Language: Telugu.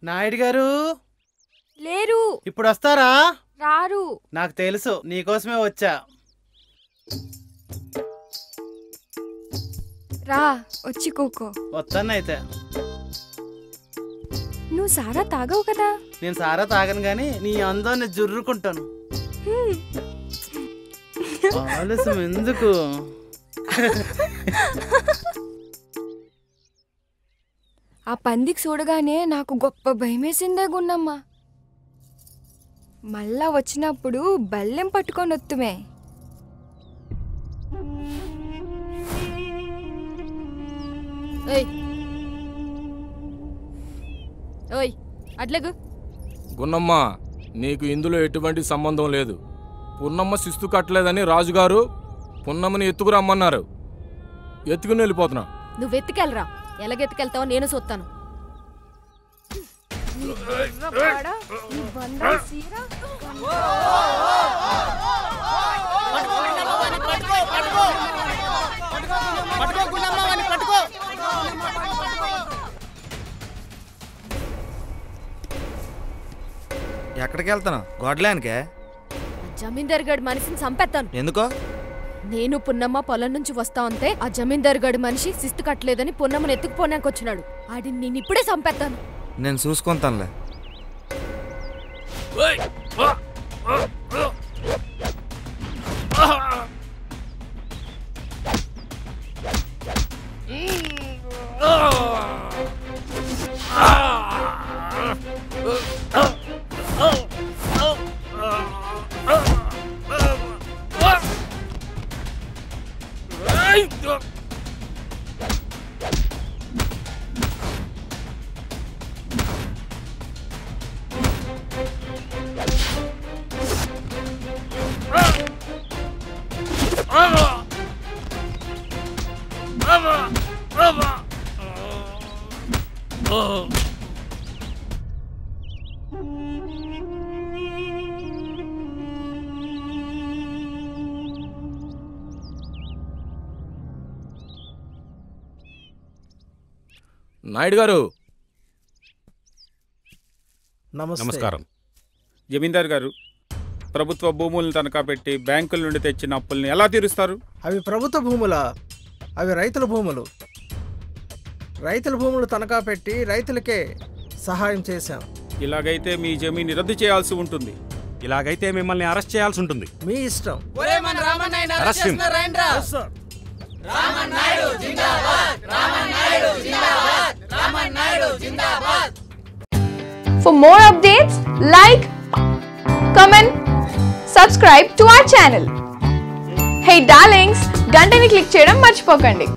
నాయుడు గారు లేరు. ఇప్పుడు వస్తారా? రారు. నాకు తెలుసు, నీకోసమే వచ్చా. రా వచ్చి కూకో. వస్తానైతే. నువ్వు సారా తాగవు కదా? నేను సారా తాగను గాని నీ అందాన్ని జుర్రుకుంటాను. ఆలస్యం ఎందుకు? ఆ పందికి చూడగానే నాకు గొప్ప భయమేసిందే గున్నమ్మ. మళ్ళా వచ్చినప్పుడు బల్లెం పట్టుకొని వత్తుమే. అట్లగు గున్నమ్మ, నీకు ఇందులో ఎటువంటి సంబంధం లేదు. పున్నమ్మ శిస్తు కట్టలేదని రాజుగారు పున్నమ్మని ఎత్తుకురమ్మన్నారు. ఎత్తుకుని వెళ్ళిపోతున్నా. నువ్వెత్తుకెళ్ళరా, ఎలాగెత్తుకెళ్తావో నేను చూస్తాను. ఎక్కడికి వెళ్తాను? గొడ్లానికే? జమీందార్ గడి మనిషిని చంపేస్తాను. ఎందుకో? నేను పున్నమ్మ పొలం నుంచి వస్తా ఉంటే ఆ జమీందార్ గడి మనిషి శిస్తు కట్టలేదని పున్నమ్మని ఎత్తుకుపోనాక వచ్చినాడు. ఆడిని నేను ఇప్పుడే చంపేస్తాను. నేను చూసుకుంటానులే. నాయుడు గారు నమస్కారం. జమీందార్ గారు, ప్రభుత్వ భూములను తనఖా పెట్టి బ్యాంకుల నుండి తెచ్చిన అప్పుల్ని ఎలా తీరుస్తారు? అవి ప్రభుత్వ భూములా? అవి రైతుల భూములు. రైతుల భూములు తనఖా పెట్టి రైతులకే సహాయం చేశాం. ఇలాగైతే మీ జమీని రద్దు చేయాల్సి ఉంటుంది. ఇలాగైతే మిమ్మల్ని అరెస్ట్ చేయాల్సి ఉంటుంది. మీ ఇష్టం. For more updates, like, comment, subscribe to our channel. Hey darlings, గంటని click చేయడం మర్చిపోకండి.